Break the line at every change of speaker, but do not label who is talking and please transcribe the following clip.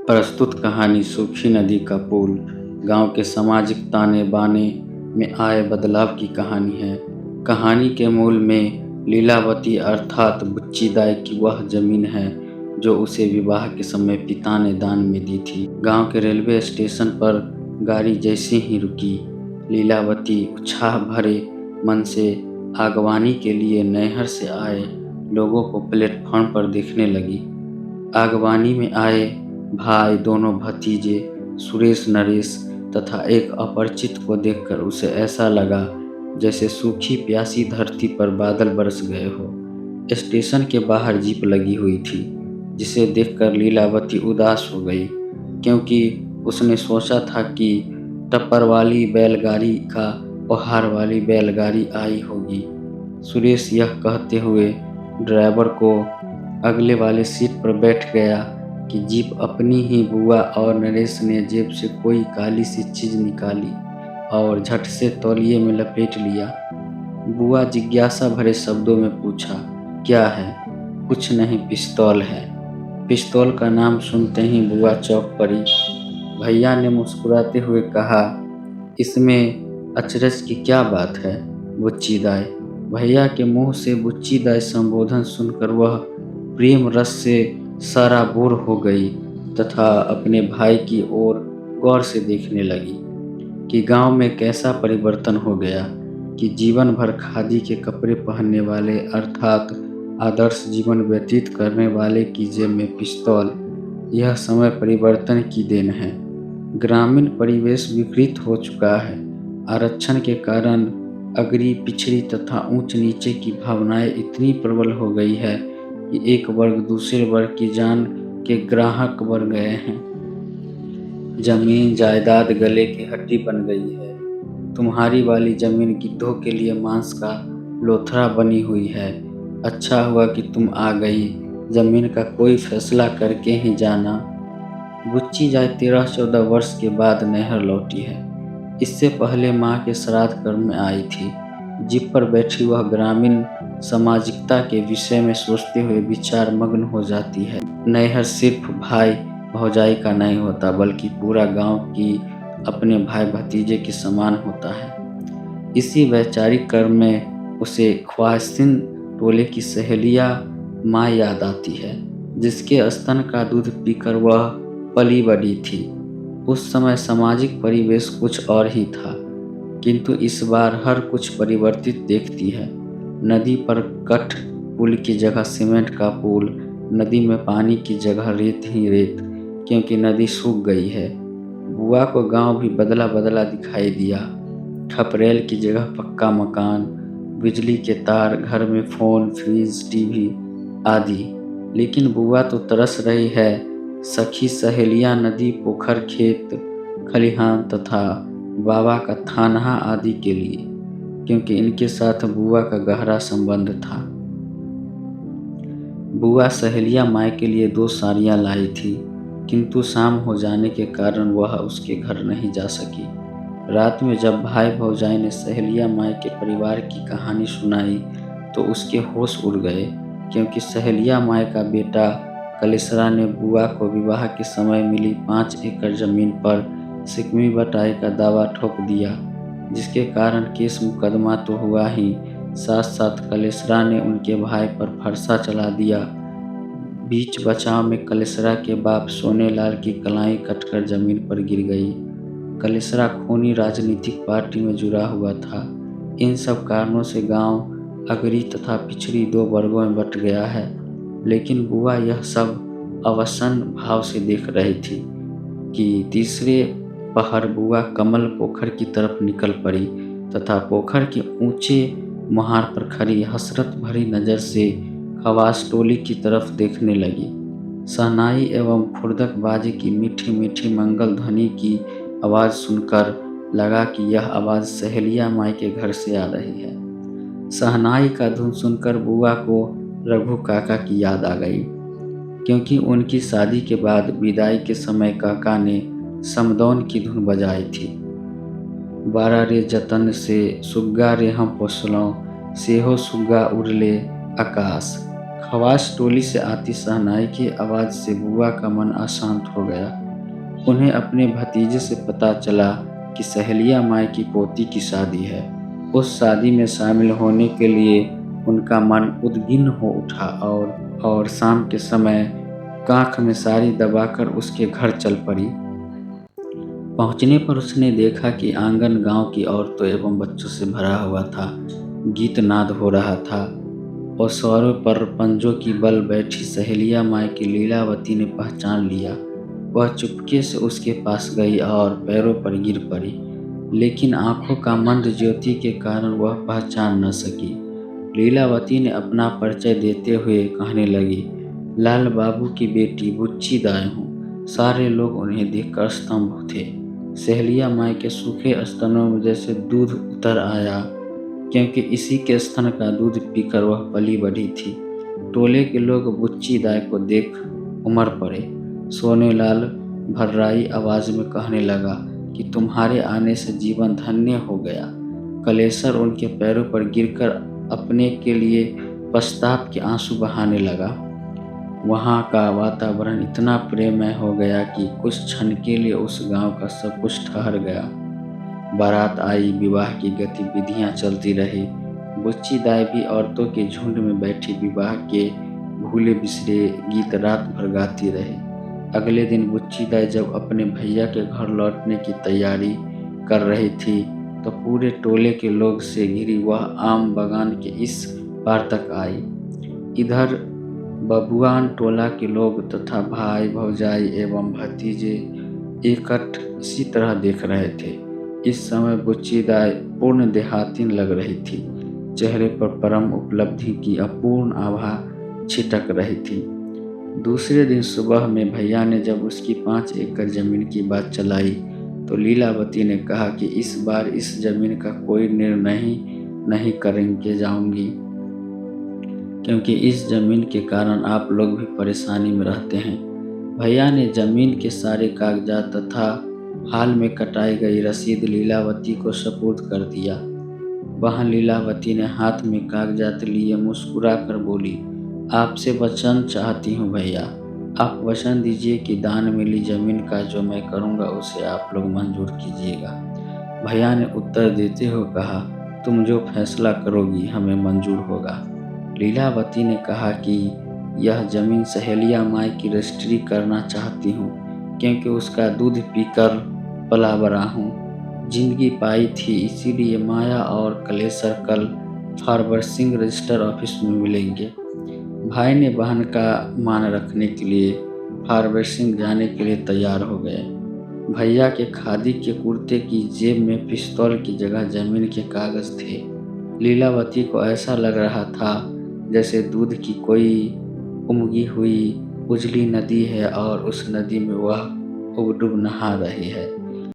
प्रस्तुत कहानी सूखी नदी का पुल गांव के सामाजिक ताने बाने में आए बदलाव की कहानी है। कहानी के मूल में लीलावती अर्थात बुच्ची दाई की वह जमीन है जो उसे विवाह के समय पिता ने दान में दी थी। गांव के रेलवे स्टेशन पर गाड़ी जैसे ही रुकी, लीलावती उत्साह भरे मन से आगवानी के लिए नैहर से आए लोगों को प्लेटफॉर्म पर देखने लगी। आगवानी में आए भाई, दोनों भतीजे सुरेश नरेश तथा एक अपरिचित को देखकर उसे ऐसा लगा जैसे सूखी प्यासी धरती पर बादल बरस गए हो। स्टेशन के बाहर जीप लगी हुई थी जिसे देखकर लीलावती उदास हो गई, क्योंकि उसने सोचा था कि टप्पर वाली बैलगाड़ी का उपहार वाली बैलगाड़ी आई होगी। सुरेश यह कहते हुए ड्राइवर को अगले वाले सीट पर बैठ गया कि जीप अपनी ही बुआ और नरेश ने जेब से कोई काली सी चीज निकाली और झट से तौलिए में लपेट लिया। बुआ जिज्ञासा भरे शब्दों में पूछा, क्या है? कुछ नहीं, पिस्तौल है। पिस्तौल का नाम सुनते ही बुआ चौंक पड़ी। भैया ने मुस्कुराते हुए कहा, इसमें अचरज की क्या बात है बुच्ची दाई? भैया के मुंह से बुच्ची दाई संबोधन सुनकर वह प्रेम रस से सराबोर हो गई तथा अपने भाई की ओर गौर से देखने लगी कि गांव में कैसा परिवर्तन हो गया कि जीवन भर खादी के कपड़े पहनने वाले अर्थात आदर्श जीवन व्यतीत करने वाले की जेब में पिस्तौल। यह समय परिवर्तन की देन है। ग्रामीण परिवेश विकृत हो चुका है। आरक्षण के कारण अगड़ी पिछड़ी तथा ऊंच नीचे की भावनाएं इतनी प्रबल हो गई है कि एक वर्ग दूसरे वर्ग की जान के ग्राहक बन गए हैं। जमीन जायदाद गले की हड्डी बन गई है। तुम्हारी वाली जमीन गिद्धों के लिए मांस का लोथड़ा बनी हुई है। अच्छा हुआ कि तुम आ गई, जमीन का कोई फैसला करके ही जाना। बुच्ची जाए 13-14 वर्ष के बाद नैहर लौटी है। इससे पहले माँ के श्राद्ध कर्म में आई थी। जीप पर बैठी वह ग्रामीण सामाजिकता के विषय में सोचते हुए विचार मग्न हो जाती है। नैहर सिर्फ भाई भौजाई का नहीं होता, बल्कि पूरा गांव की अपने भाई भतीजे के समान होता है। इसी वैचारिक कर्म में उसे ख्वाहिशिन टोले की सहेलियां माँ याद आती है, जिसके स्तन का दूध पीकर वह पली बड़ी थी। उस समय सामाजिक परिवेश कुछ और ही था, किंतु इस बार हर कुछ परिवर्तित देखती है। नदी पर कठ पुल की जगह सीमेंट का पुल, नदी में पानी की जगह रेत ही रेत, क्योंकि नदी सूख गई है। बुआ को गांव भी बदला बदला दिखाई दिया। खपरेल की जगह पक्का मकान, बिजली के तार, घर में फोन, फ्रिज, टीवी आदि। लेकिन बुआ तो तरस रही है सखी सहेलियां, नदी, पोखर, खेत खलिहान तथा बाबा का थानहा आदि के लिए, क्योंकि इनके साथ बुआ का गहरा संबंध था। बुआ सहेलियां माई के लिए 2 साड़ियां लाई थी, किंतु शाम हो जाने के कारण वह उसके घर नहीं जा सकी। रात में जब भाई भौजाई ने सहेलियां माई के परिवार की कहानी सुनाई तो उसके होश उड़ गए, क्योंकि सहेलियां माई का बेटा कलेसरा ने बुआ को विवाह के समय मिली 5 एकड़ जमीन पर सिकमी बटाई का दावा ठोक दिया, जिसके कारण केस मुकदमा तो हुआ ही, साथ साथ कलेसरा ने उनके भाई पर फरसा चला दिया। बीच बचाव में कलेसरा के बाप सोनेलाल की कलाई कटकर जमीन पर गिर गई। कलेसरा खूनी राजनीतिक पार्टी में जुड़ा हुआ था। इन सब कारणों से गांव अगड़ी तथा पिछड़ी 2 वर्गों में बट गया है। लेकिन बुआ यह सब अवसन भाव से देख रही थी कि तीसरे पहर बुआ कमल पोखर की तरफ निकल पड़ी तथा पोखर के ऊंचे मुहार पर खड़ी हसरत भरी नजर से खवास टोली की तरफ देखने लगी। शहनाई एवं खुर्दक बाजे की मीठी मीठी मंगल ध्वनि की आवाज़ सुनकर लगा कि यह आवाज़ सहेलिया माई के घर से आ रही है। शहनाई का धुन सुनकर बुआ को रघु काका की याद आ गई, क्योंकि उनकी शादी के बाद विदाई के समय काका ने समदौन की धुन बजाई थी। बारा रे जतन से सुग्गा रे हम पोसलों, सेहो सुग्गा उड़ले आकाश, खवास टोली से आती शहनाई की आवाज़ से बुआ का मन अशांत हो गया। उन्हें अपने भतीजे से पता चला कि सहेलिया माई की पोती की शादी है। उस शादी में शामिल होने के लिए उनका मन उद्विग्न हो उठा और शाम के समय कांख में साड़ी दबाकर उसके घर चल पड़ी। पहुंचने पर उसने देखा कि आंगन गांव की औरतों एवं बच्चों से भरा हुआ था। गीत नाद हो रहा था और स्वरों पर पंजों की बल बैठी सहेलिया माई की लीलावती ने पहचान लिया। वह चुपके से उसके पास गई और पैरों पर गिर पड़ी, लेकिन आंखों का मंद ज्योति के कारण वह पहचान न सकी। लीलावती ने अपना परिचय देते हुए कहने लगी, लाल बाबू की बेटी बुच्ची दाई हूँ। सारे लोग उन्हें देखकर स्तंभ थे। सहेलिया माई के सूखे स्तनों में जैसे दूध उतर आया, क्योंकि इसी के स्तन का दूध पीकर वह पली बढ़ी थी। टोले के लोग बुच्ची दाई को देख उमड़ पड़े। सोनेलाल भर्राई आवाज में कहने लगा कि तुम्हारे आने से जीवन धन्य हो गया। कलेसर उनके पैरों पर गिरकर अपने के लिए पश्चाताप के आंसू बहाने लगा। वहाँ का वातावरण इतना प्रेममय हो गया कि कुछ क्षण के लिए उस गांव का सब कुछ ठहर गया। बारात आई, विवाह की गतिविधियां चलती रही। बुच्ची दाई भी औरतों के झुंड में बैठी विवाह के भूले बिसरे गीत रात भर गाती रही। अगले दिन बुच्ची दाई जब अपने भैया के घर लौटने की तैयारी कर रही थी, तो पूरे टोले के लोग से घिरी वह आम बागान के इस पार तक आई। इधर बबुआन टोला के लोग तथा भाई भौजाई एवं भतीजे एकट इसी तरह देख रहे थे। इस समय बुच्ची दाई पूर्ण देहातीन लग रही थी। चेहरे पर परम उपलब्धि की अपूर्ण आभा छिटक रही थी। दूसरे दिन सुबह में भैया ने जब उसकी 5 एकड़ जमीन की बात चलाई, तो लीलावती ने कहा कि इस बार इस जमीन का कोई निर्णय नहीं करके जाऊंगी, क्योंकि इस जमीन के कारण आप लोग भी परेशानी में रहते हैं। भैया ने जमीन के सारे कागजात तथा हाल में कटाई गई रसीद लीलावती को सुपुर्द कर दिया। वहां लीलावती ने हाथ में कागजात लिए मुस्कुरा कर बोली, आपसे वचन चाहती हूँ भैया। आप वचन दीजिए कि दान मिली जमीन का जो मैं करूँगा उसे आप लोग मंजूर कीजिएगा। भैया ने उत्तर देते हुए कहा, तुम जो फैसला करोगी हमें मंजूर होगा। लीलावती ने कहा कि यह जमीन सहेलिया माई की रजिस्ट्री करना चाहती हूँ, क्योंकि उसका दूध पीकर पला बड़ा हूँ। जिंदगी पाई थी, इसीलिए माया और कलेसर कल फारवर्ड सिंह रजिस्टर ऑफिस में मिलेंगे। भाई ने बहन का मान रखने के लिए फारवर्ड सिंह जाने के लिए तैयार हो गए। भैया के खादी के कुर्ते की जेब में पिस्तौल की जगह जमीन के कागज थे। लीलावती को ऐसा लग रहा था जैसे दूध की कोई उमगी हुई उजली नदी है और उस नदी में वह उबडुब नहा रही है।